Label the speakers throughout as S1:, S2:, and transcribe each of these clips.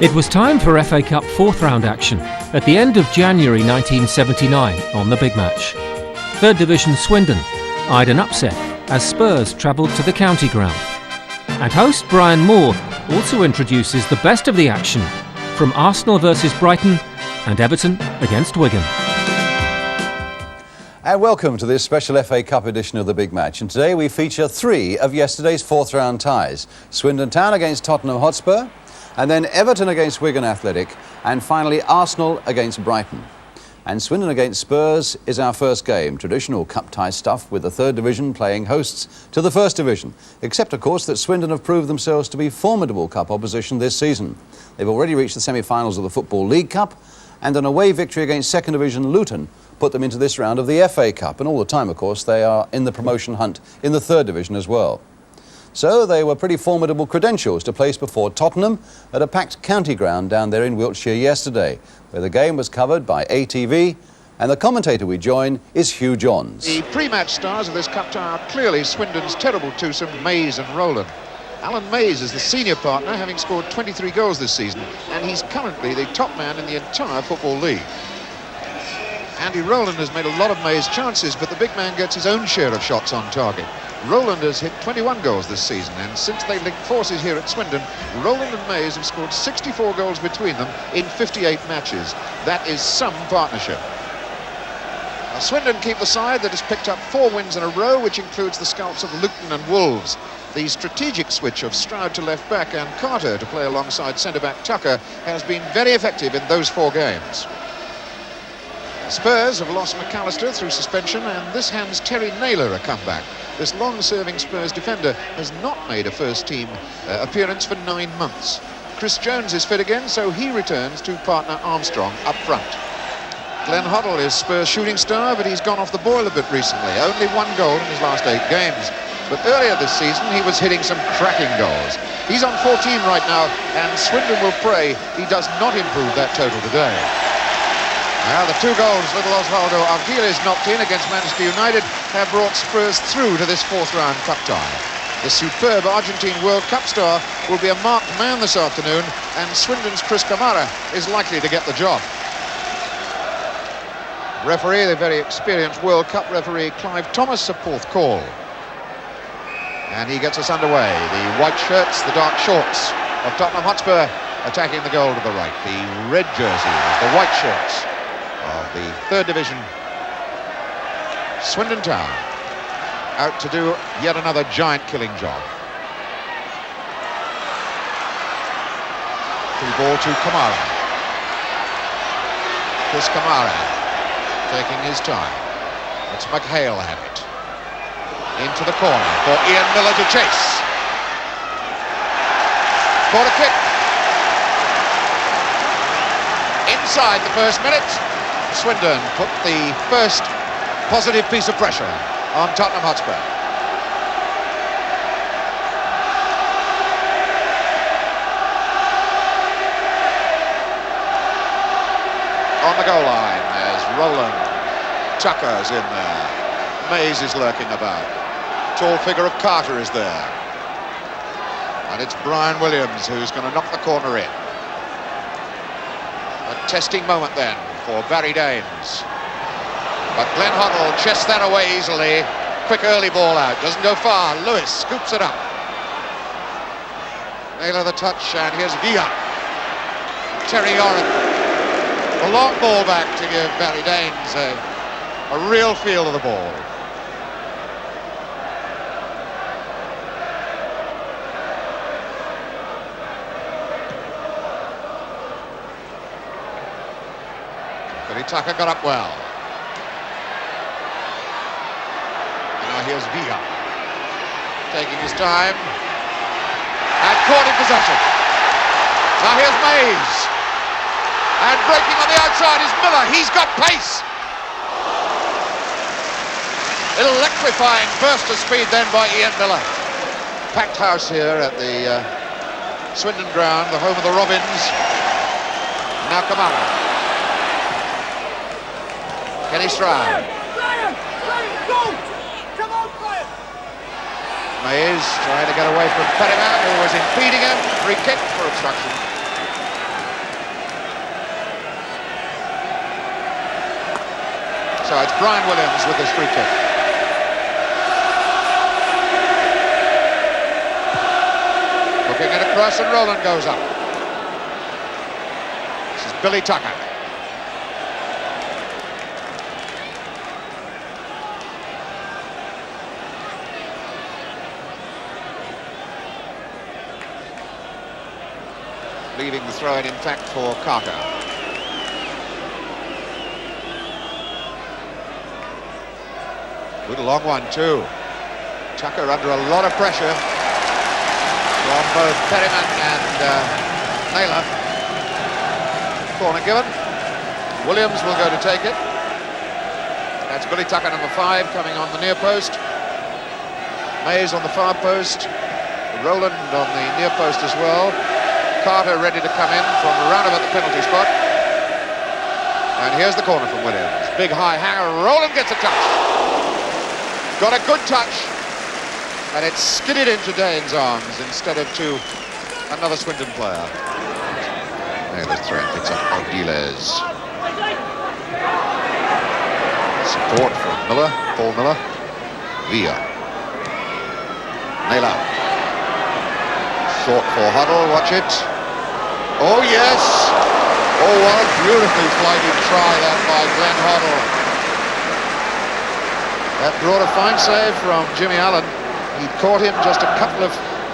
S1: It was time for FA Cup fourth round action at the end of January 1979 on the big match. Third Division Swindon eyed an upset as Spurs travelled to the county ground. And host Brian Moore also introduces the best of the action from Arsenal versus Brighton and Everton against Wigan.
S2: And welcome to this special FA Cup edition of the big match. And today we feature three of yesterday's fourth round ties. Swindon Town against Tottenham Hotspur, and then Everton against Wigan Athletic, and finally Arsenal against Brighton. And Swindon against Spurs is our first game, traditional cup tie stuff with the third division playing hosts to the first division. Except, of course, that Swindon have proved themselves to be formidable cup opposition this season. They've already reached the semi-finals of the Football League Cup, and an away victory against second division Luton put them into this round of the FA Cup. And all the time, of course, they are in the promotion hunt in the third division as well. So they were pretty formidable credentials to place before Tottenham at a packed county ground down there in Wiltshire yesterday, where the game was covered by ATV, and the commentator we join is Hugh Johns.
S3: The pre-match stars of this cup tie are clearly Swindon's terrible twosome, Mays and Rowland. Alan Mays is the senior partner, having scored 23 goals this season, and he's currently the top man in the entire Football League. Andy Rowland has made a lot of Mays' chances, but the big man gets his own share of shots on target. Rowland has hit 21 goals this season, and since they linked forces here at Swindon, Rowland and Mays have scored 64 goals between them in 58 matches. That is some partnership. Now, Swindon keep the side that has picked up 4 wins in a row, which includes the scalps of Luton and Wolves. The strategic switch of Stroud to left back and Carter to play alongside centre-back Tucker has been very effective in those 4 games. Spurs have lost McAllister through suspension, and this hands Terry Naylor a comeback. This long-serving Spurs defender has not made a first-team appearance for 9 months. Chris Jones is fit again, so he returns to partner Armstrong up front. Glenn Hoddle is Spurs shooting star, but he's gone off the boil a bit recently. Only 1 goal in his last 8 games. But earlier this season, he was hitting some cracking goals. He's on 14 right now, and Swindon will pray he does not improve that total today. Now, the 2 goals little Osvaldo Ardiles knocked in against Manchester United have brought Spurs through to this fourth round cup tie. The superb Argentine World Cup star will be a marked man this afternoon, and Swindon's Chris Kamara is likely to get the job. Referee, the very experienced World Cup referee Clive Thomas, a fourth call. And he gets us underway. The white shirts, the dark shorts of Tottenham Hotspur attacking the goal to the right. The red jerseys, the white shirts of the third division Swindon Town, out to do yet another giant killing job. Through ball to Kamara. Chris Kamara taking his time. It's McHale had it. Into the corner for Ian Miller to chase. Corner kick. Inside the first minute, Swindon put the first positive piece of pressure on Tottenham Hotspur. On the goal line, there's Rowland. Tucker's in there. Mays is lurking about. Tall figure of Carter is there. And it's Brian Williams who's going to knock the corner in. A testing moment then for Barry Daines. But Glenn Hoddle chests that away easily. Quick early ball out, doesn't go far. Lewis scoops it up. Naylor the touch, and here's Villa. Terry Orrin. A long ball back to give Barry Daines a real feel of the ball. Tucker got up well. And now here's Villa, taking his time, and caught in possession. Now here's Mays, and breaking on the outside is Miller. He's got pace. Electrifying burst of speed then by Ian Miller. Packed house here at the Swindon ground, the home of the Robins. Now Kamara. Kenny Stroud. Mays trying to get away from Perryman, who was impeding him. Free kick for obstruction. sides. Brian Williams with this free kick. Hooking it across and Roland goes up. This is Billy Tucker. Leaving the throw-in, in fact, for Carter. Good long one, too. Tucker under a lot of pressure from both Perryman and Naylor. Corner given. Williams will go to take it. That's Billy Tucker, number 5, coming on the near post. Mays on the far post. Roland on the near post as well. Carter ready to come in from around about the penalty spot. And here's the corner from Williams. Big high hanger. Roland gets a touch. Got a good touch. And it's skidded into Dane's arms instead of to another Swindon player. Naylor's throw picks up Ardiles. Support from Miller. Paul Miller. Villa. Naylor. Short for Huddle. Watch it. Oh, yes! Oh, what a beautifully flighted try that by Glenn Hoddle. That brought a fine save from Jimmy Allen. He'd caught him just a couple of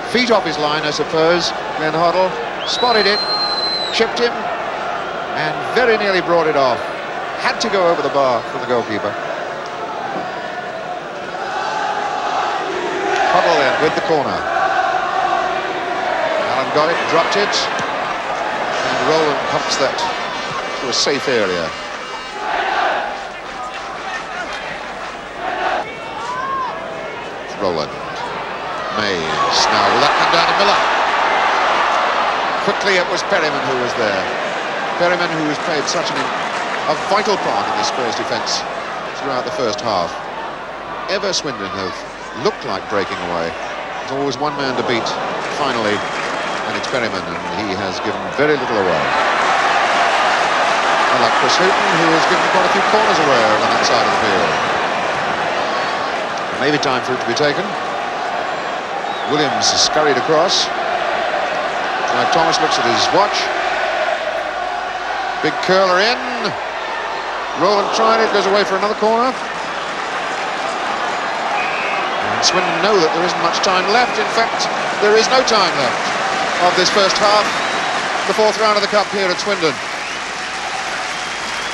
S3: feet off his line, I suppose. Glenn Hoddle spotted it, chipped him, and very nearly brought it off. Had to go over the bar for the goalkeeper. Hoddle then with the corner. Allen got it, dropped it. Roland pumps that to a safe area. Roland. Mays. Now will that come down to Miller? Quickly it was Perryman who was there. Perryman, who has played such a vital part in the Spurs defence throughout the first half. Ever Swindon have looked like breaking away. There's always one man to beat finally. And it's Perryman, and he has given very little away. Unlike Chris Houghton, who has given quite a few corners away on that side of the field. Maybe time for it to be taken. Williams is scurried across. Now Thomas looks at his watch. Big curler in. Roland tried it, goes away for another corner. And Swindon know that there isn't much time left. In fact, there is no time left of this first half, the 4th round of the Cup here at Swindon.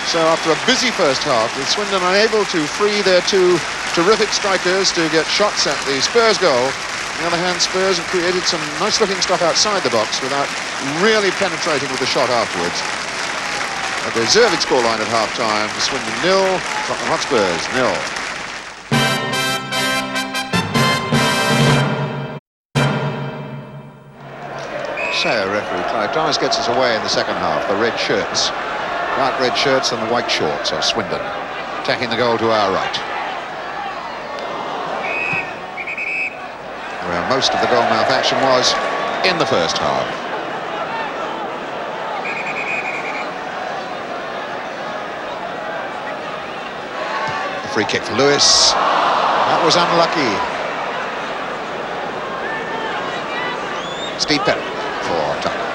S3: So after a busy first half, with Swindon unable to free their 2 terrific strikers to get shots at the Spurs goal, on the other hand, Spurs have created some nice-looking stuff outside the box without really penetrating with the shot afterwards. A deserved scoreline at half-time, Swindon 0, Tottenham Hotspurs 0. Referee Clive Thomas gets us away in the second half. The red shirts, dark red shirts and the white shorts of Swindon, attacking the goal to our right. Where most of the goalmouth action was in the first half. The free kick for Lewis. That was unlucky. Steve Perry. For Tucker.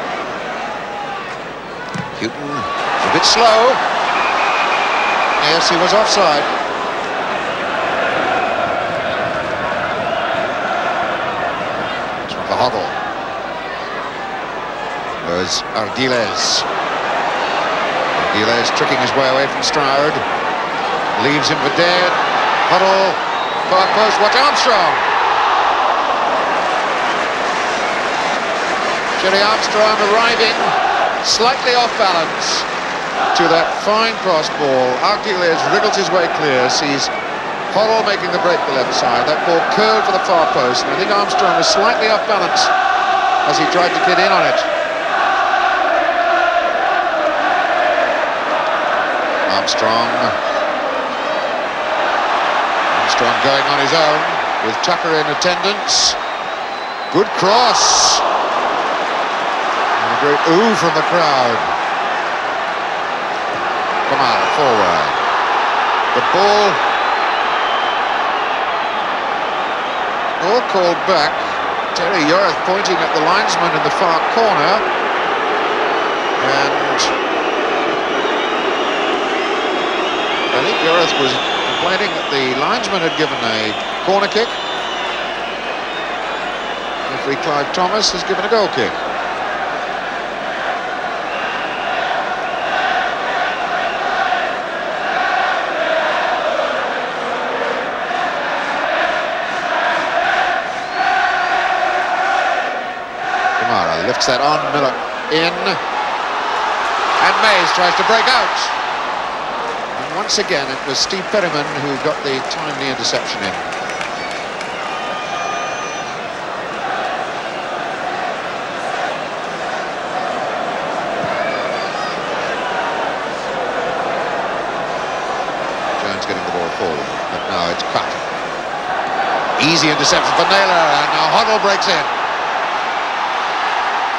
S3: Houghton a bit slow. Yes, he was offside. This one for Hoddle. There's Ardiles. Ardiles tricking his way away from Stroud. Leaves him for dead. Hoddle. Far post. Watch Armstrong. Jerry Armstrong arriving slightly off balance to that fine cross ball. Ardiles wriggles his way clear, sees Hoddle making the break the left side. That ball curled for the far post, and I think Armstrong was slightly off balance as he tried to get in on it. Armstrong going on his own with Tucker in attendance. Good cross. Great ooh from the crowd. Come on, forward. The ball all called back. Terry Yorath pointing at the linesman in the far corner, and I think Yorath was complaining that the linesman had given a corner kick. Referee Clive Thomas has given a goal kick. Lifts that on, Miller in, and Mays tries to break out. And once again it was Steve Perryman who got the timely interception in. Jones getting the ball forward, but now it's cut. Easy interception for Naylor, and now Hoddle breaks in.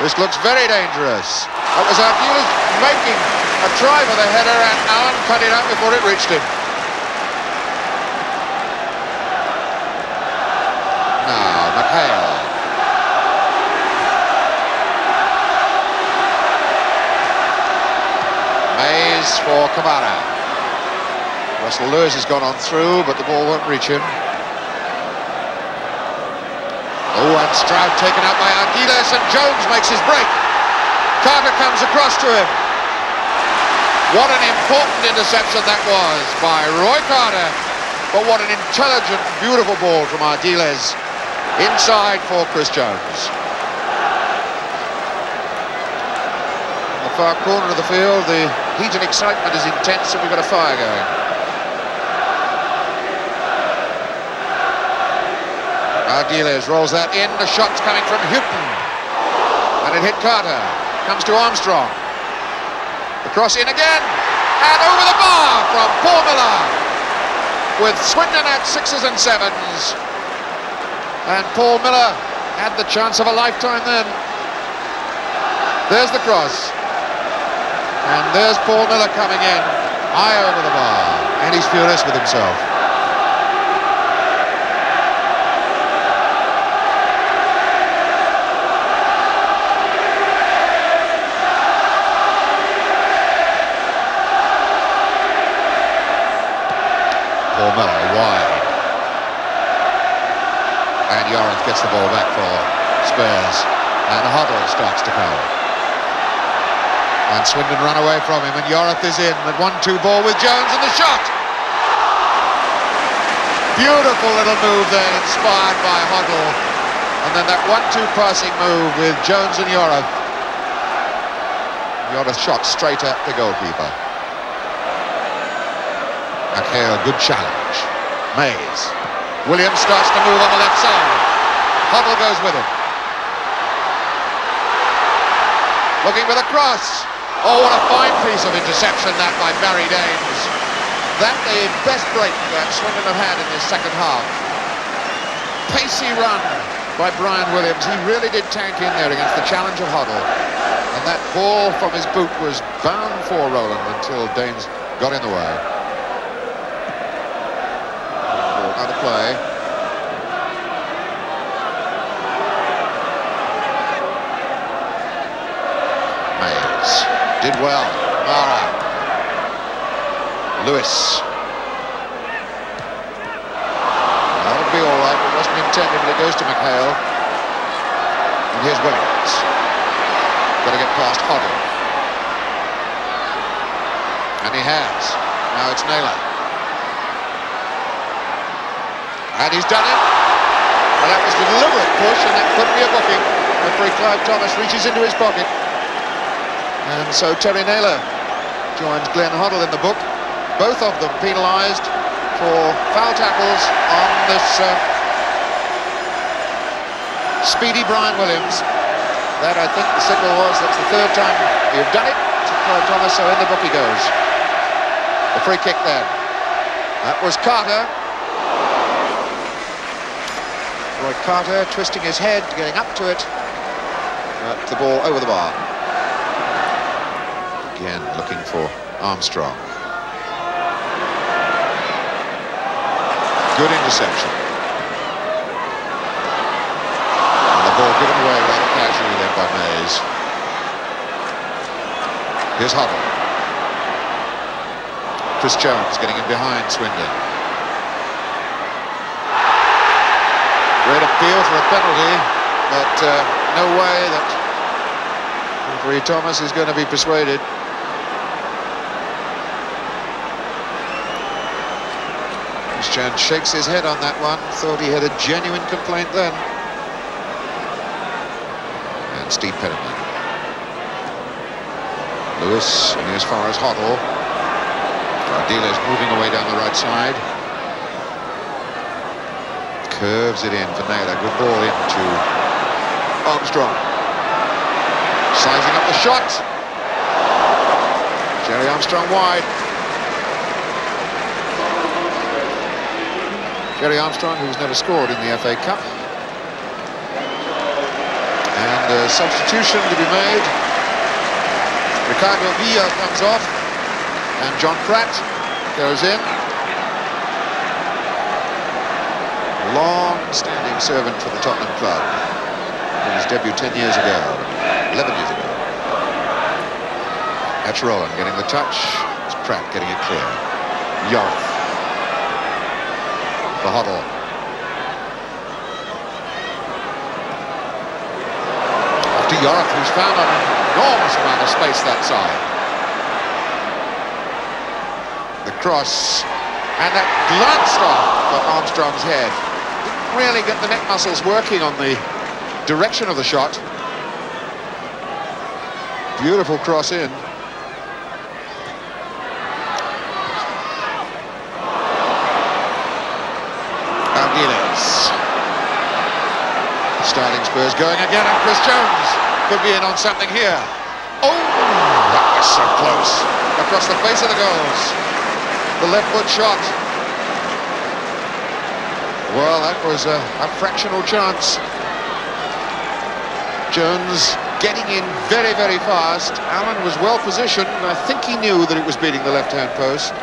S3: This looks very dangerous. That was Ardiles making a try for the header, and Allen cut it out before it reached him. Now, McHale. Mays for Kamara. Russell Lewis has gone on through, but the ball won't reach him. Oh, and Stroud taken out by Ardiles, and Jones makes his break. Carter comes across to him. What an important interception that was by Roy Carter. But what an intelligent, beautiful ball from Ardiles. Inside for Chris Jones. In the far corner of the field, the heat and excitement is intense, and we've got a fire going. Ardiles rolls that in, the shot's coming from Houghton, and it hit Carter, comes to Armstrong, the cross in again, and over the bar from Paul Miller, with Swindon at 6s and 7s, and Paul Miller had the chance of a lifetime then. There's the cross, and there's Paul Miller coming in, high over the bar, and he's furious with himself. Paul Miller wide, and Yorath gets the ball back for Spurs, and Hoddle starts to come, and Swindon run away from him, and Yorath is in, the 1-2 ball with Jones, and the shot! Beautiful little move there, inspired by Hoddle, and then that 1-2 passing move with Jones and Yorath. Yorath shot straight at the goalkeeper. McHale, good challenge. Mays. Williams starts to move on the left side. Hoddle goes with him. Looking for the cross. Oh, what a fine piece of interception that by Barry Daines. That the best break that Swindon have had in this second half. Pacey run by Brian Williams. He really did tank in there against the challenge of Hoddle. And that ball from his boot was bound for Rowland until Daines got in the way. Out of play. Mays did well. Mara. Lewis. That'll be all right. It wasn't intended, but it goes to McHale. And here's Williams. Got to get past Hoddle. And he has. Now it's Naylor. And he's done it. Well, that was a deliberate push, and that couldn't be a booking. Referee Clive Thomas reaches into his pocket. And so Terry Naylor joins Glenn Hoddle in the book. Both of them penalised for foul tackles on this speedy Brian Williams. That, I think the signal was, that's the third time you've done it to Clive Thomas, so in the book he goes. The free kick then. That was Carter. Roy Carter twisting his head, getting up to it. But the ball over the bar. Again, looking for Armstrong. Good interception. And the ball given away rather casually then by Mays. Here's Huddle. Chris Jones getting in behind Swindon. Great appeal for a penalty, but no way that referee Thomas is going to be persuaded. Chris Jones shakes his head on that one. Thought he had a genuine complaint then. And Steve Pettiman. Lewis, and as far as Hoddle. Dealer's moving away down the right side. Curves it in for Naylor. Good ball into Armstrong. Sizing up the shot. Jerry Armstrong wide. Jerry Armstrong, who's never scored in the FA Cup. And a substitution to be made. Ricardo Villa comes off. And John Pratt goes in. Long-standing servant for the Tottenham club. Made his debut 10 years ago, 11 years ago. That's Rowland getting the touch. It's Pratt getting it clear. York. For Hoddle. After York, who's found an enormous amount of space that side. The cross, and that glanced off for Armstrong's head. Didn't really get the neck muscles working on the direction of the shot. Beautiful cross in. Aguiles. Starting Spurs going again, and Chris Jones could be in on something here. Oh, that was so close. Across the face of the goals. The left foot shot. Well, that was a fractional chance. Jones getting in very, very fast. Allen was well positioned, and I think he knew that it was beating the left-hand post.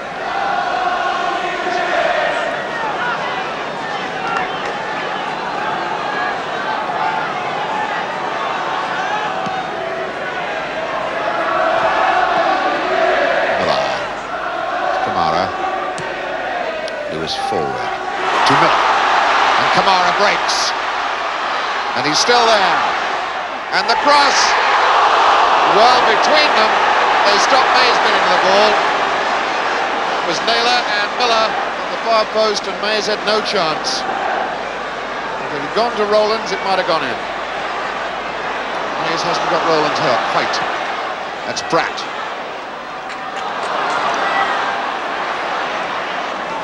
S3: Forward to Miller, and Kamara breaks, and he's still there, and the cross, well, between them they stopped Mays getting the ball. It was Naylor and Miller on the far post, and Mays had no chance. If it had gone to Rowlands, it might have gone in. Mays hasn't got Rowlands' height. That's Pratt.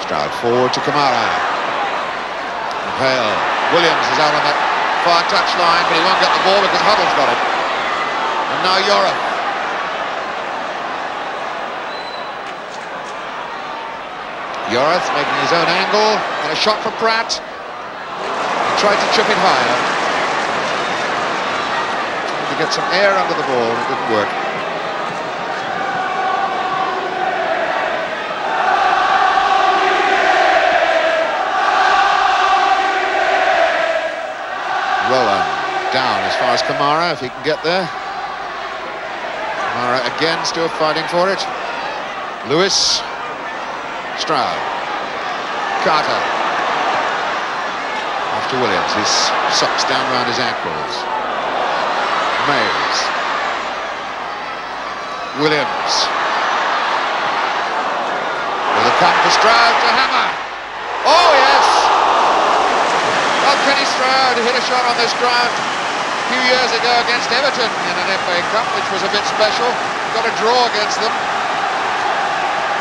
S3: Stroud forward to Kamara. Hale. Williams is out on that far touch line, but he won't get the ball because Huddle's got it. And now Yora. Yorath making his own angle, and a shot for Pratt. He tried to chip it higher. Trying to get some air under the ball, it didn't work. Rowland down as far as Kamara, if he can get there. Kamara again still fighting for it. Lewis. Stroud. Carter. Off to Williams, his socks down around his ankles. Mays. Williams. Will it come for Stroud to hammer? Oh yes! Well, Kenny Stroud hit a shot on this ground a few years ago against Everton in an FA Cup, which was a bit special. Got a draw against them.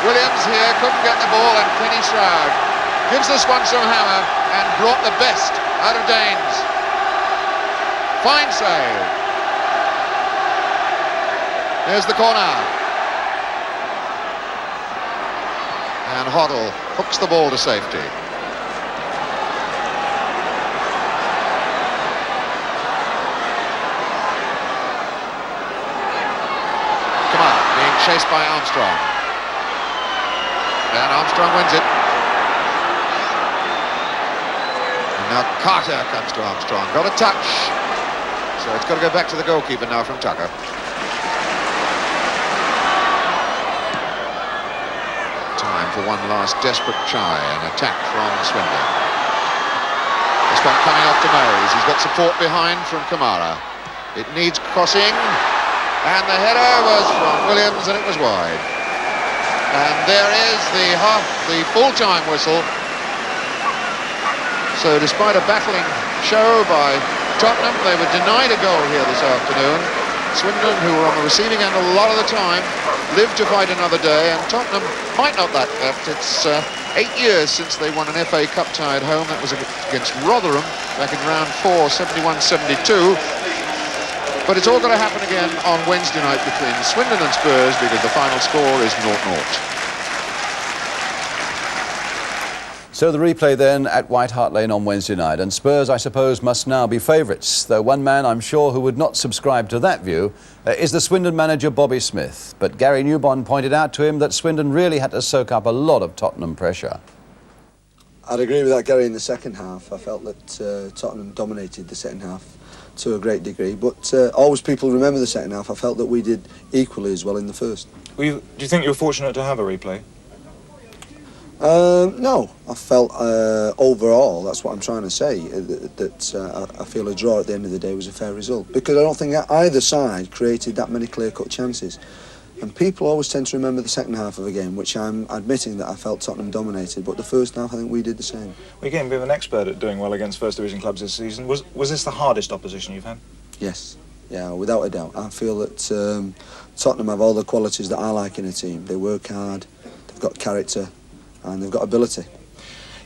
S3: Williams here couldn't get the ball, and Kenny Stroud gives this one some hammer and brought the best out of Danes. Fine save. There's the corner. And Hoddle hooks the ball to safety. Chased by Armstrong. And Armstrong wins it. Now Carter comes to Armstrong, got a touch. So it's got to go back to the goalkeeper now from Tucker. Time for one last desperate try, an attack from Swindon. This one coming off to Murray's. He's got support behind from Kamara. It needs crossing, and the header was from Williams, and it was wide. And there is the full-time whistle. So despite a battling show by Tottenham, they were denied a goal here this afternoon. Swindon, who were on the receiving end a lot of the time, lived to fight another day, and Tottenham might not that left. It's 8 years since they won an FA Cup tie at home. That was against Rotherham back in round 4, 71-72. But it's all going to happen again on Wednesday night between Swindon and Spurs, because the final score is 0-0.
S2: So the replay then at White Hart Lane on Wednesday night, and Spurs, I suppose, must now be favourites, though one man I'm sure who would not subscribe to that view is the Swindon manager Bobby Smith. But Gary Newbon pointed out to him that Swindon really had to soak up a lot of Tottenham pressure.
S4: I'd agree with that, Gary. In the second half, I felt that Tottenham dominated the second half to a great degree, but always people remember the second half. I felt that we did equally as well in the first.
S5: Do you think you were fortunate to have a replay?
S4: No, I felt overall, that's what I'm trying to say, that I feel a draw at the end of the day was a fair result, because I don't think either side created that many clear-cut chances. And people always tend to remember the second half of a game, which I'm admitting that I felt Tottenham dominated, but the first half I think we did the same.
S5: Well, you're getting a bit of an expert at doing well against First Division clubs this season. Was this the hardest opposition you've had?
S4: Yes, yeah, without a doubt. I feel that Tottenham have all the qualities that I like in a team. They work hard, they've got character, and they've got ability.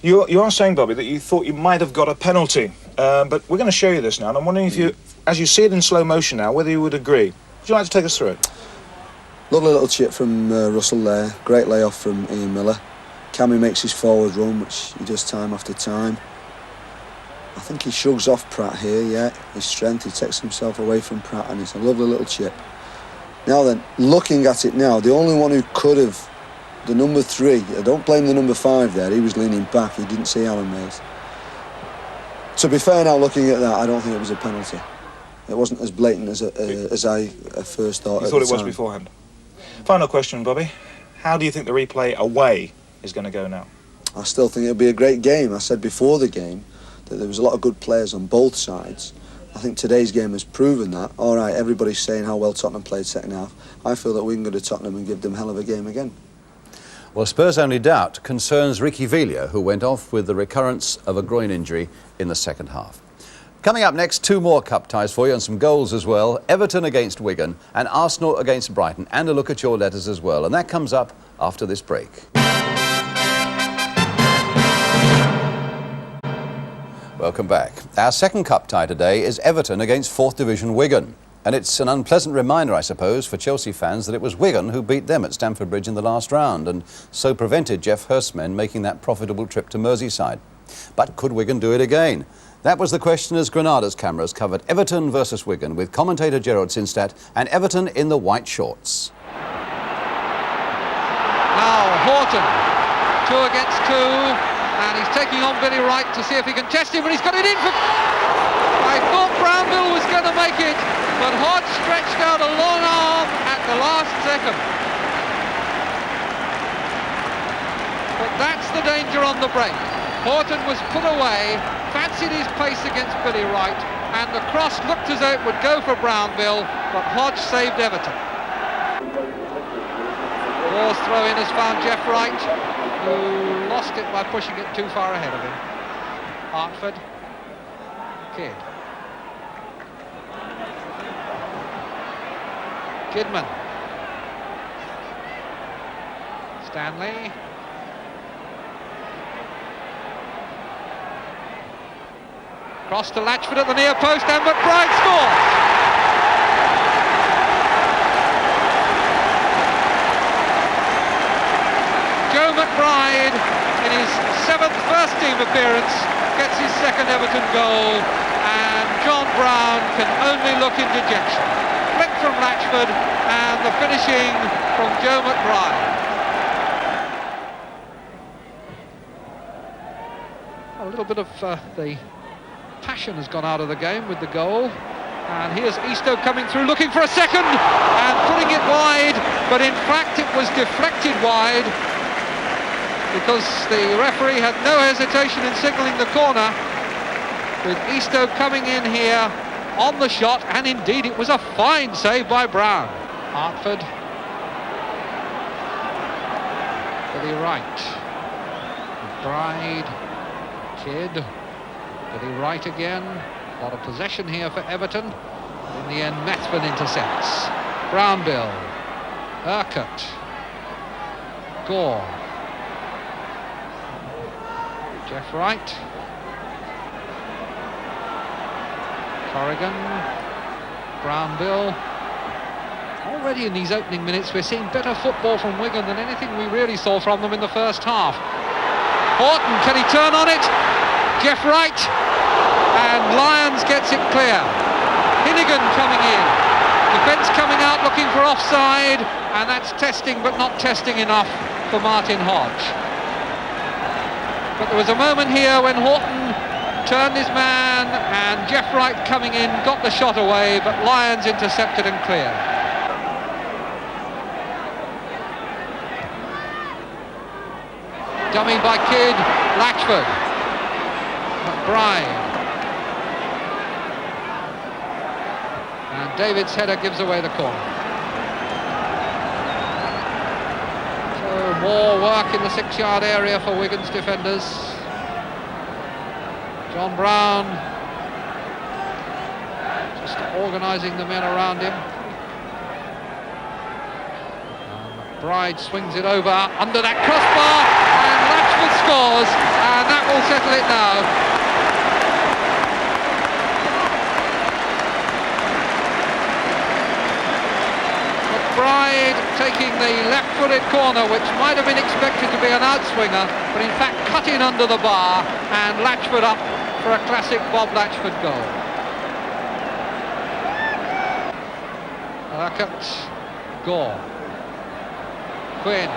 S5: You are saying, Bobby, that you thought you might have got a penalty, but we're going to show you this now, and I'm wondering if you, as you see it in slow motion now, whether you would agree. Would you like to take us through it?
S4: Lovely little chip from Russell there, great layoff from Ian Miller. Cammy makes his forward run, which he does time after time. I think he shrugs off Pratt here, yeah, his strength, he takes himself away from Pratt, and it's a lovely little chip. Now then, looking at it now, the only one who could have, the number 3, I don't blame the number 5 there, he was leaning back, he didn't see Alan Mays. To be fair now, looking at that, I don't think it was a penalty. It wasn't as blatant as I first thought.
S5: You thought it was beforehand? Final question, Bobby. How do you think the replay away is going to go now?
S4: I still think it'll be a great game. I said before the game that there was a lot of good players on both sides. I think today's game has proven that. All right, everybody's saying how well Tottenham played second half. I feel that we can go to Tottenham and give them hell of a game again.
S2: Well, Spurs' only doubt concerns Ricky Villa, who went off with the recurrence of a groin injury in the second half. Coming up next, 2 more cup ties for you and some goals as well. Everton against Wigan and Arsenal against Brighton, and a look at your letters as well. And that comes up after this break. Welcome back. Our second cup tie today is Everton against 4th Division Wigan. And it's an unpleasant reminder, I suppose, for Chelsea fans that it was Wigan who beat them at Stamford Bridge in the last round and so prevented Geoff Hurst's men making that profitable trip to Merseyside. But could Wigan do it again? That was the question as Granada's cameras covered Everton versus Wigan with commentator Gerard Sinstadt and Everton in the white shorts.
S6: Now Horton, 2 against 2, and he's taking on Billy Wright to see if he can test him, and he's got it in for... I thought Brownbill was going to make it, but Hodge stretched out a long arm at the last second. But that's the danger on the break. Horton was put away, fancied his pace against Billy Wright, and the cross looked as though it would go for Brownbill, but Hodge saved Everton. Waugh's throw-in has found Geoff Wright, who lost it by pushing it too far ahead of him. Hartford, Kidd. Kidman. Stanley. Cross to Latchford at the near post, and McBride scores! Joe McBride, in his 7th first-team appearance, gets his 2nd Everton goal, and John Brown can only look in dejection. Flick from Latchford, and the finishing from Joe McBride. A little bit of the passion has gone out of the game with the goal. And here's Eastoe coming through, looking for a second, and putting it wide, but in fact it was deflected wide, because the referee had no hesitation in signalling the corner, with Eastoe coming in here on the shot, and indeed it was a fine save by Brown. Hartford to the right. Bride, Kidd to the right again. A lot of possession here for Everton. In the end, Methven intercepts. Brownbill, Urquhart, Gore, Jeff Wright, Corrigan, Brownbill. Already in these opening minutes we're seeing better football from Wigan than anything we really saw from them in the first half. Horton, can he turn on it? Jeff Wright, and Lyons gets it clear. Hinnigan coming in. Defence coming out looking for offside, and that's testing but not testing enough for Martin Hodge. But there was a moment here when Horton turned his man, and Jeff Wright coming in got the shot away, but Lyons intercepted and cleared. Dummy by Kidd, Latchford, McBride, and David's header gives away the corner. So more work in the 6-yard area for Wigan's defenders. John Brown just organising the men around him. And McBride swings it over under that crossbar. Scores, and that will settle it now. McBride taking the left-footed corner, which might have been expected to be an outswinger, but in fact cut in under the bar, and Latchford up for a classic Bob Latchford goal. Urquhart, Gore, Quinn.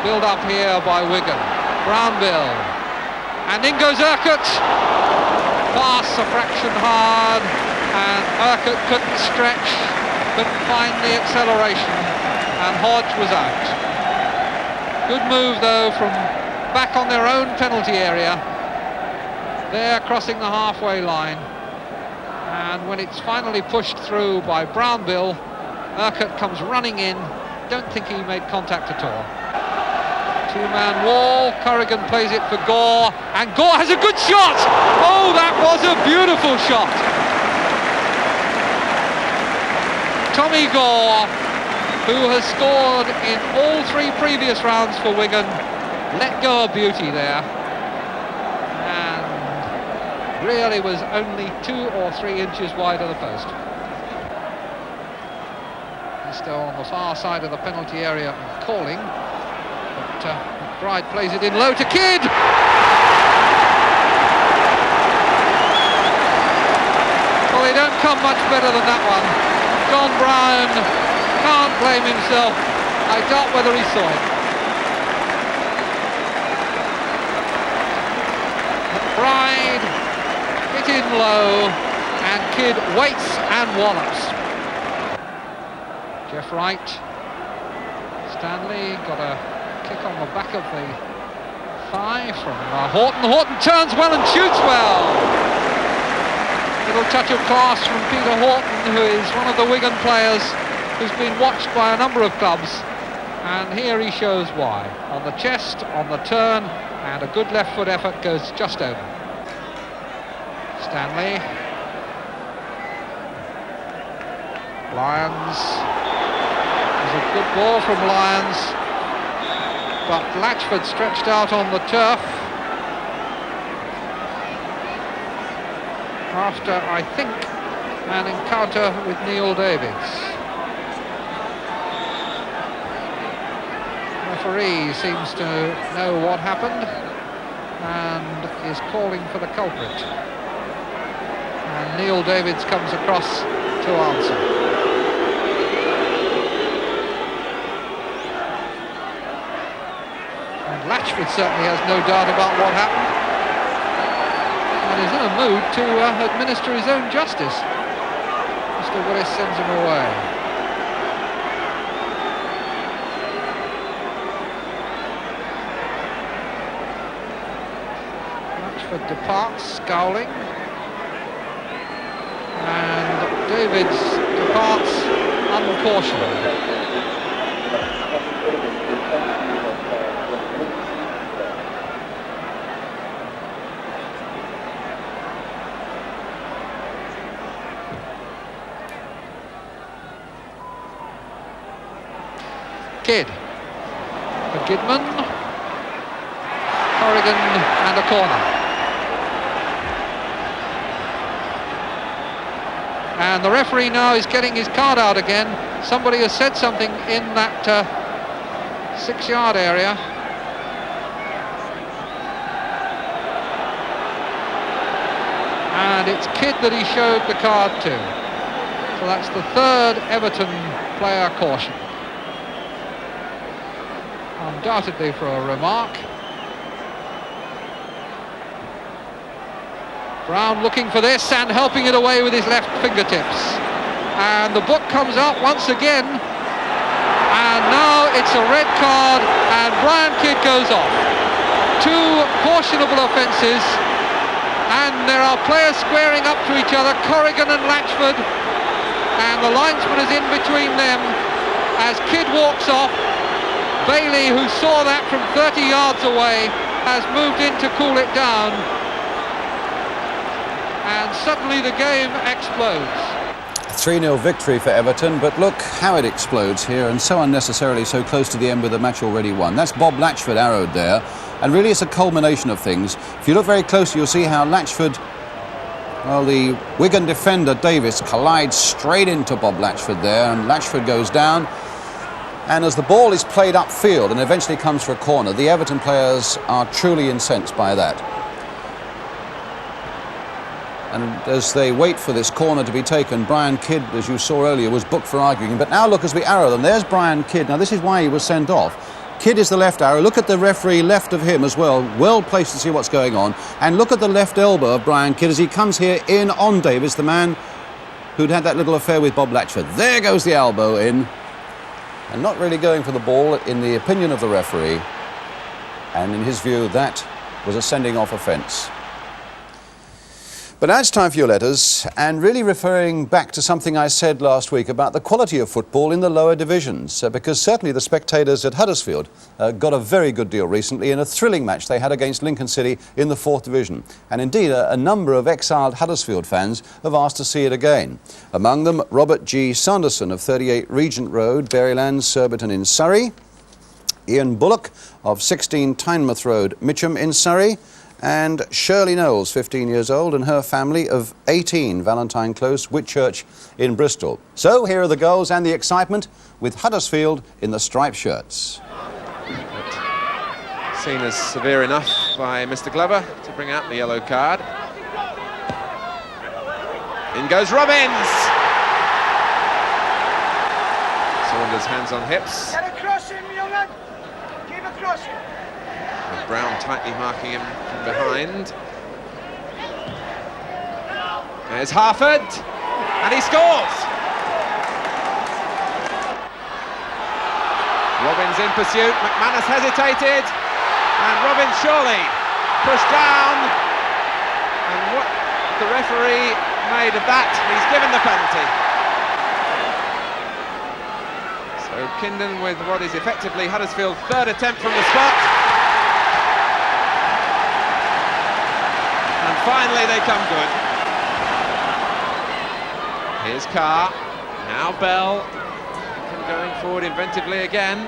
S6: Build up here by Wigan. Brownbill, and in goes Urquhart. Pass a fraction hard, and Urquhart couldn't stretch, couldn't find the acceleration, and Hodge was out. Good move though from back on their own penalty area. They're crossing the halfway line, and when it's finally pushed through by Brownbill, Urquhart comes running in. Don't think he made contact at all. Two-man wall, Corrigan plays it for Gore, and Gore has a good shot! Oh, that was a beautiful shot! Tommy Gore, who has scored in all 3 previous rounds for Wigan, let go a beauty there, and really was only 2 or 3 inches wide of the post. He's still on the far side of the penalty area and calling. But McBride plays it in low to Kidd. Well, they don't come much better than that one. John Brown can't blame himself. I doubt whether he saw it. McBride hit in low, and Kidd waits and wallops. Jeff Wright. Stanley got a kick on the back of the thigh from Horton. Horton turns well and shoots well. Little touch of class from Peter Horton, who is one of the Wigan players who's been watched by a number of clubs, and here he shows why. On the chest, on the turn, and a good left foot effort goes just over. Stanley. Lyons. There's a good ball from Lyons, but Latchford stretched out on the turf after, I think, an encounter with Neil Davids. The referee seems to know what happened and is calling for the culprit. And Neil Davids comes across to answer. Latchford certainly has no doubt about what happened. And and is in a mood to administer his own justice. Mr. Willis sends him away. Latchford departs, scowling. And Davids departs uncautioned. Kidd for Gidman, Corrigan, and a corner. And the referee now is getting his card out again. Somebody has said something in that 6-yard area. And it's Kidd that he showed the card to. So that's the third Everton player caution. Undoubtedly for a remark. Brown looking for this and helping it away with his left fingertips. And the book comes out once again. And now it's a red card and Brian Kidd goes off. 2 cautionable offences. And there are players squaring up to each other, Corrigan and Latchford. And the linesman is in between them as Kidd walks off. Bailey, who saw that from 30 yards away, has moved in to cool it down. And suddenly the game explodes.
S2: 3-0 victory for Everton, but look how it explodes here, and so unnecessarily so close to the end with the match already won. That's Bob Latchford arrowed there, and really it's a culmination of things. If you look very closely, you'll see how Latchford, well, the Wigan defender Davis collides straight into Bob Latchford there, and Latchford goes down. And as the ball is played upfield and eventually comes for a corner, the Everton players are truly incensed by that. And as they wait for this corner to be taken, Brian Kidd, as you saw earlier, was booked for arguing. But now look as we arrow them. There's Brian Kidd. Now this is why he was sent off. Kidd is the left arrow. Look at the referee left of him as well. Well placed to see what's going on. And look at the left elbow of Brian Kidd as he comes here in on Davis, the man who'd had that little affair with Bob Latchford. There goes the elbow in. And not really going for the ball in the opinion of the referee. And in his view, that was a sending off offence. But now it's time for your letters, and really referring back to something I said last week about the quality of football in the lower divisions, because certainly the spectators at Huddersfield got a very good deal recently in a thrilling match they had against Lincoln City in the 4th Division. And indeed, a number of exiled Huddersfield fans have asked to see it again. Among them, Robert G. Sanderson of 38 Regent Road, Berrylands, Surbiton in Surrey, Ian Bullock of 16 Tynemouth Road, Mitcham in Surrey, and Shirley Knowles, 15 years old, and her family of 18 Valentine Close, Whitchurch in Bristol. So here are the goals and the excitement with Huddersfield in the striped shirts.
S7: Seen as severe enough by Mr. Glover to bring out the yellow card. In goes Robbins! Saunders hands on hips.
S8: Get across him, young man! Keep across him!
S7: Brown tightly marking him from behind. There's Harford, and he scores! Robbins in pursuit, McManus hesitated, and Robbins surely pushed down. And what the referee made of that, he's given the penalty. So Kindon with what is effectively Huddersfield's 3rd attempt from the spot. Finally they come good. Here's Carr, now Bell, going forward inventively again.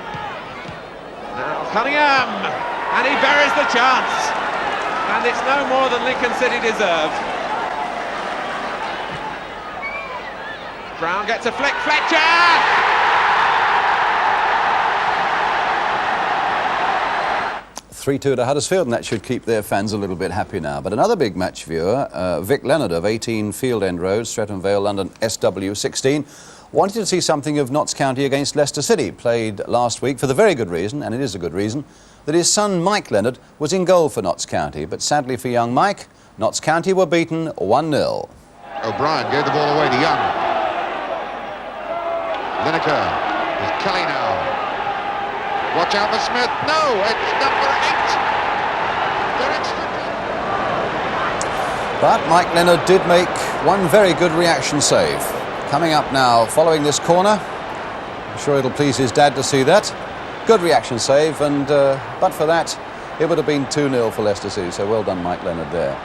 S7: Now Cunningham, and he buries the chance. And it's no more than Lincoln City deserved. Brown gets a flick, Fletcher!
S2: 3-2 to Huddersfield, and that should keep their fans a little bit happy now. But another big match viewer, Vic Leonard of 18 Field End Road, Streatham Vale, London, SW16, wanted to see something of Notts County against Leicester City, played last week for the very good reason, and it is a good reason, that his son Mike Leonard was in goal for Notts County. But sadly for young Mike, Notts County were beaten 1-0.
S3: O'Brien gave the ball away to Young. Lineker with Kelly now. Watch out for Smith. No, it's number 8. Derek Strickland.
S2: But Mike Leonard did make one very good reaction save. Coming up now, following this corner. I'm sure it'll please his dad to see that. Good reaction save, and but for that, it would have been 2-0 for Leicester City, so well done Mike Leonard there.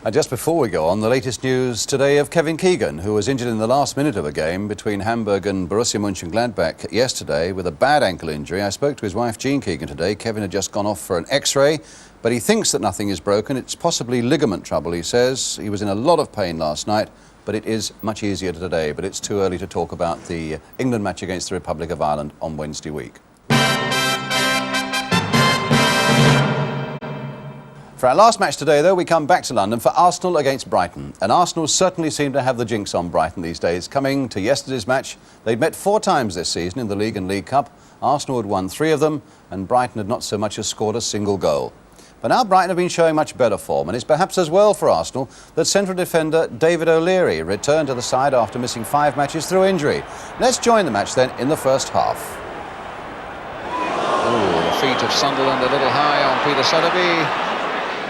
S2: And just before we go on, the latest news today of Kevin Keegan, who was injured in the last minute of a game between Hamburg and Borussia Mönchengladbach yesterday with a bad ankle injury. I spoke to his wife Jean Keegan today. Kevin had just gone off for an X-ray, but he thinks that nothing is broken. It's possibly ligament trouble, he says. He was in a lot of pain last night, but it is much easier today. But it's too early to talk about the England match against the Republic of Ireland on Wednesday week. For our last match today, though, we come back to London for Arsenal against Brighton. And Arsenal certainly seem to have the jinx on Brighton these days. Coming to yesterday's match, they'd met 4 times this season in the League and League Cup. Arsenal had won 3 of them, and Brighton had not so much as scored a single goal. But now Brighton have been showing much better form, and it's perhaps as well for Arsenal that central defender David O'Leary returned to the side after missing 5 matches through injury. Let's join the match then in the first half.
S3: Oh, the feet of Sunderland a little high on Peter Sotheby.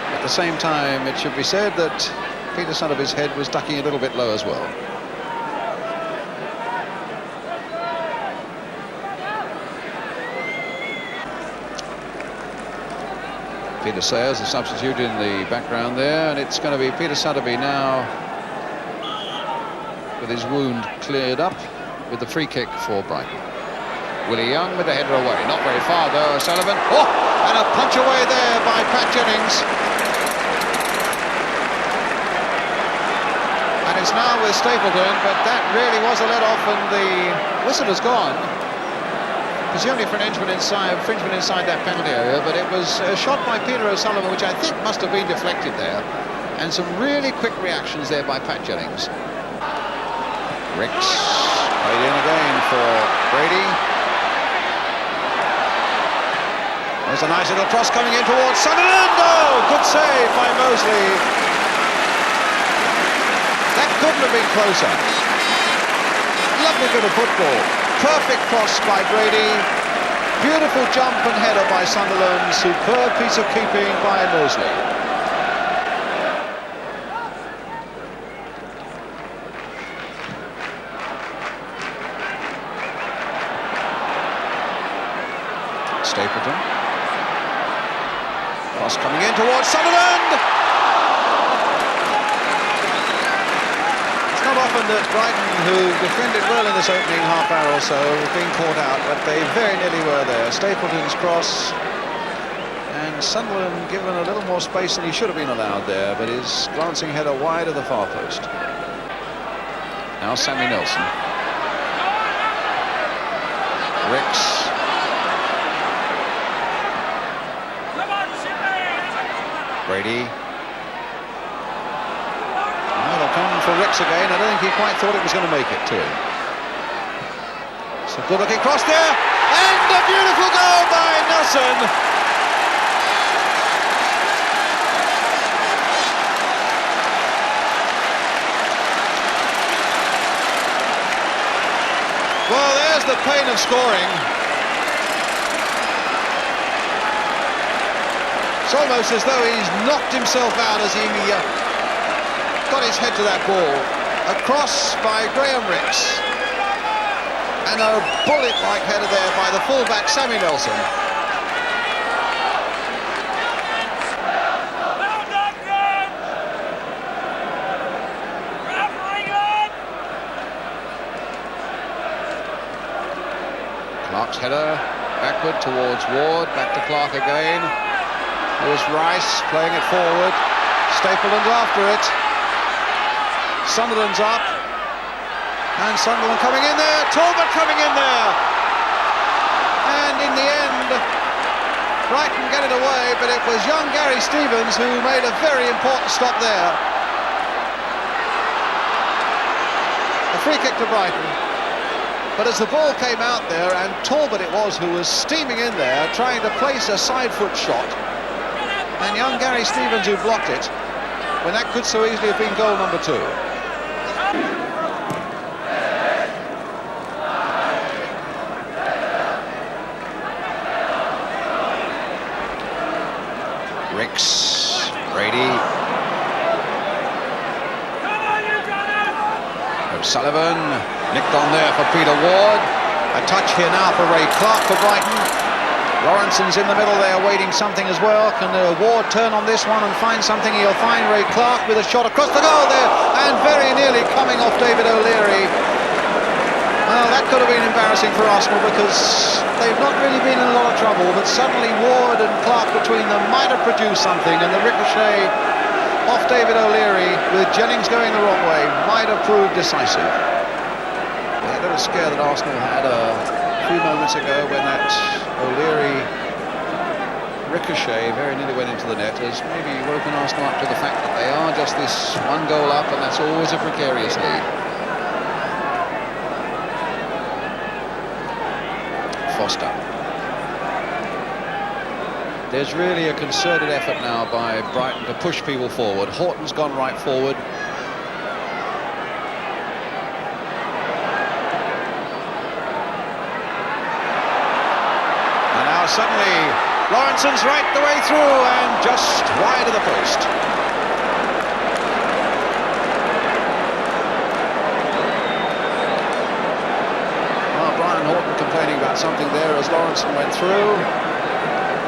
S3: At the same time, it should be said that Peter Sotheby's head was ducking a little bit low as well. Peter Sayers, the substitute in the background there, and it's going to be Peter Sotheby now with his wound cleared up with the free kick for Brighton. Willie Young with the header away, not very far though. O'Sullivan, and a punch away there by Pat Jennings. And it's now with Stapleton, but that really was a let-off, and the whistle has gone. Presumably for an infringement inside that penalty area, but it was a shot by Peter O'Sullivan, which I think must have been deflected there. And some really quick reactions there by Pat Jennings. Ricks played in again for Brady. There's a nice little cross coming in towards Sunderland. Oh, good save by Mosley. That couldn't have been closer. Lovely bit of football. Perfect cross by Brady. Beautiful jump and header by Sunderland. Superb piece of keeping by Mosley. Stapleton. Cross coming in towards Sunderland. It's not often that Brighton, who defended well in this opening half hour or so, have been caught out, but they very nearly were there. Stapleton's cross, and Sunderland given a little more space than he should have been allowed there, but his glancing header wide of the far post. Now Sammy Nelson. Ricks. Brady. Now they'll come for Ricks again. I don't think he quite thought it was going to make it to him. It's a good looking cross there, and a beautiful goal by Nelson. Well, there's the pain of scoring. It's almost as though he's knocked himself out as he got his head to that ball. A cross by Graham Ricks, and a bullet-like header there by the fullback Sammy Nelson. Clark's header backward towards Ward, back to Clark again. There's Rice playing it forward. Stapleton's after it. Sunderland's up. And Sunderland coming in there. Talbot coming in there. And in the end, Brighton get it away, but it was young Gary Stevens who made a very important stop there. A free kick to Brighton. But as the ball came out there, and Talbot it was who was steaming in there, trying to place a side foot shot, And young Gary Stevens who blocked it, when that could so easily have been goal number 2. Ricks, Brady, O'Sullivan, nicked on there for Peter Ward. A touch here now for Ray Clark for Brighton. Lawrenson's in the middle there waiting something as well. Can Ward turn on this one and find something? He'll find Ray Clark with a shot across the goal there, and very nearly coming off David O'Leary. Well, that could have been embarrassing for Arsenal because they've not really been in a lot of trouble, but suddenly Ward and Clark between them might have produced something, and the ricochet off David O'Leary with Jennings going the wrong way might have proved decisive. A little scare that Arsenal had a few moments ago when that O'Leary ricochet very nearly went into the net has maybe woken Arsenal up to the fact that they are just this one goal up, and that's always a precarious lead. Foster. There's really a concerted effort now by Brighton to push people forward. Horton's gone right forward. And now suddenly Lawrenson's right the way through and just wide of the post. Horton complaining about something there as Lawrenson went through.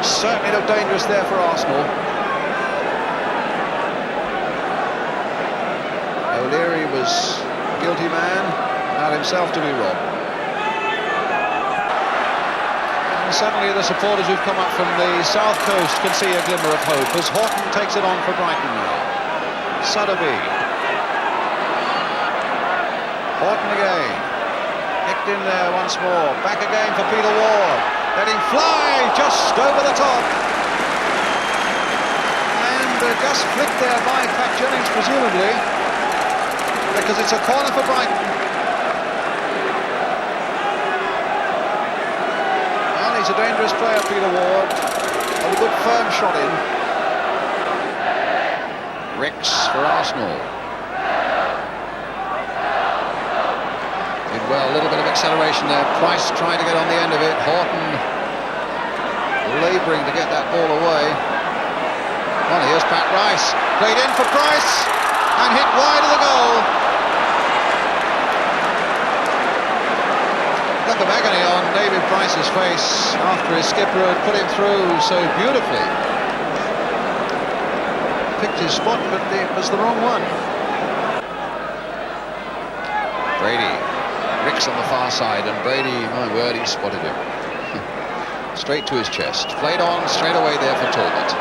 S3: Certainly looked dangerous there for Arsenal. O'Leary was a guilty man, allowed himself to be robbed. And suddenly the supporters who've come up from the south coast can see a glimmer of hope as Horton takes it on for Brighton now. Sotheby. Horton again. Nicked in there once more. Back again for Peter Ward. Let him fly just over the top. And just flicked there by Pat Jennings, presumably, because it's a corner for Brighton. Well, he's a dangerous player, Peter Ward. Got a good firm shot in. Ricks for Arsenal. Well, a little bit of acceleration there. Price trying to get on the end of it. Horton labouring to get that ball away. Well, here's Pat Rice. Played in for Price and hit wide of the goal. Look of agony on David Price's face after his skipper had put him through so beautifully. Picked his spot, but it was the wrong one. Brady. Ricks on the far side, and Brady, my word, he spotted him. Straight to his chest. Played on straight away there for Talbot.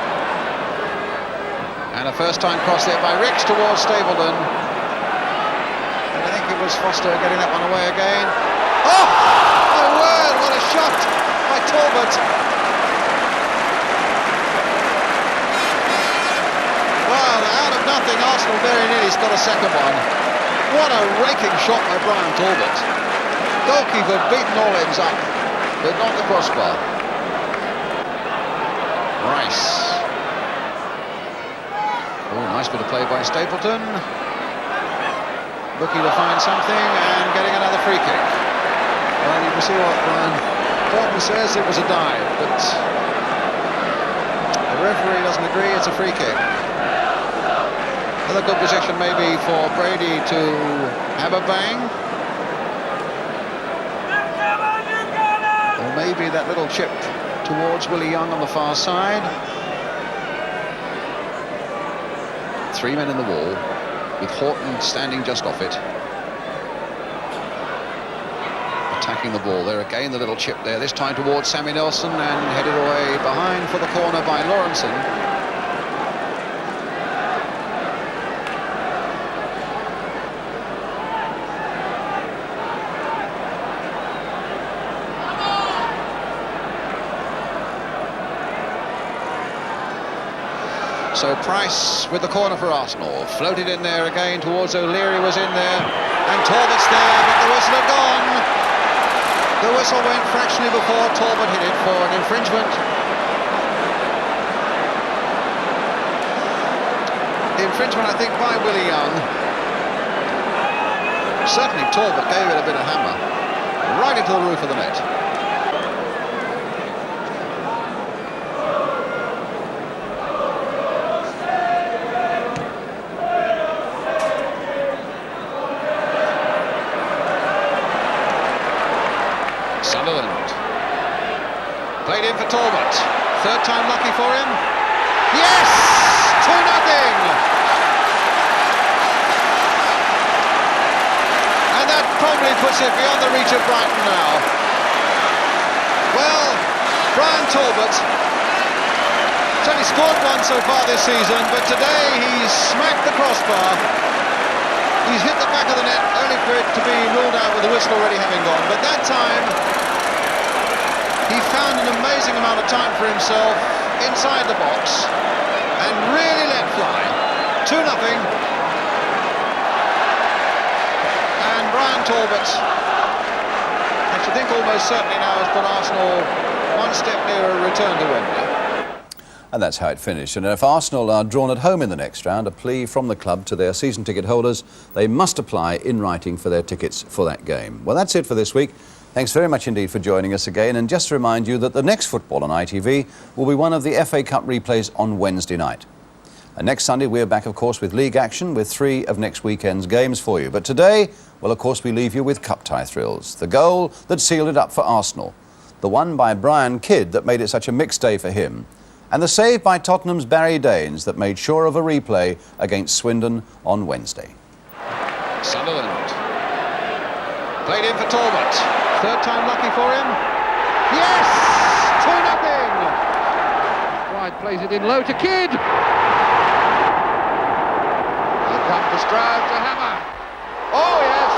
S3: And a first-time cross there by Ricks towards Stapleton. And I think it was Foster getting that one away again. Oh, my word, what a shot by Talbot. Well, out of nothing, Arsenal very nearly got a second one. What a raking shot by Brian Talbot. Goalkeeper beaten all ends up, but not the crossbar. Rice. Oh, nice bit of play by Stapleton. Looking to find something and getting another free kick. Well, you can see what Brian Thornton says, it was a dive, but the referee doesn't agree, it's a free kick. Another good position maybe for Brady to have a bang. Or maybe that little chip towards Willie Young on the far side. 3 men in the wall, with Horton standing just off it. Attacking the ball there again, the little chip there, this time towards Sammy Nelson and headed away behind for the corner by Lawrenson. So Price with the corner for Arsenal. Floated in there again towards O'Leary, was in there. And Talbot's there, but the whistle had gone. The whistle went fractionally before Talbot hit it for an infringement. The infringement, I think, by Willie Young. Certainly Talbot gave it a bit of hammer. Right into the roof of the net. Sutherland. Played in for Talbot. Third time lucky for him. Yes! 2-0! And that probably puts it beyond the reach of Brighton now. Well, Brian Talbot has only scored one so far this season, but today he's smacked the crossbar. He's hit the back of the net, only for it to be ruled out with the whistle already having gone. But that time, he found an amazing amount of time for himself inside the box and really let fly. 2-0. And Brian Talbot, I should think almost certainly now, has put Arsenal one step nearer a return to Wembley.
S2: And that's how it finished. And if Arsenal are drawn at home in the next round, a plea from the club to their season ticket holders, they must apply in writing for their tickets for that game. Well, that's it for this week. Thanks very much indeed for joining us again. And just to remind you that the next football on ITV will be one of the FA Cup replays on Wednesday night. And next Sunday, we're back, of course, with league action with 3 of next weekend's games for you. But today, well, of course, we leave you with cup tie thrills. The goal that sealed it up for Arsenal. The one by Brian Kidd that made it such a mixed day for him. And the save by Tottenham's Barry Daines that made sure of a replay against Swindon on Wednesday.
S3: Sunderland. Played in for Talbot. Third time lucky for him. Yes! 2-0!
S6: Wide plays it in low to Kidd.
S3: He'll come to Stroud to hammer. Oh, yes!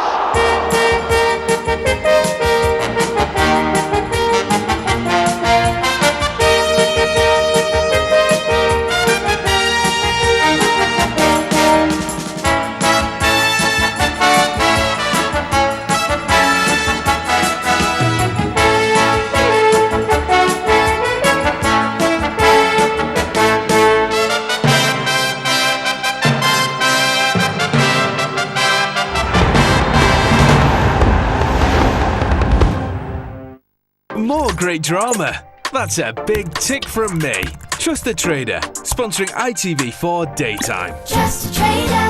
S9: More great drama. That's a big tick from me. Trust the Trader, sponsoring ITV4 Daytime.
S10: Trust the Trader.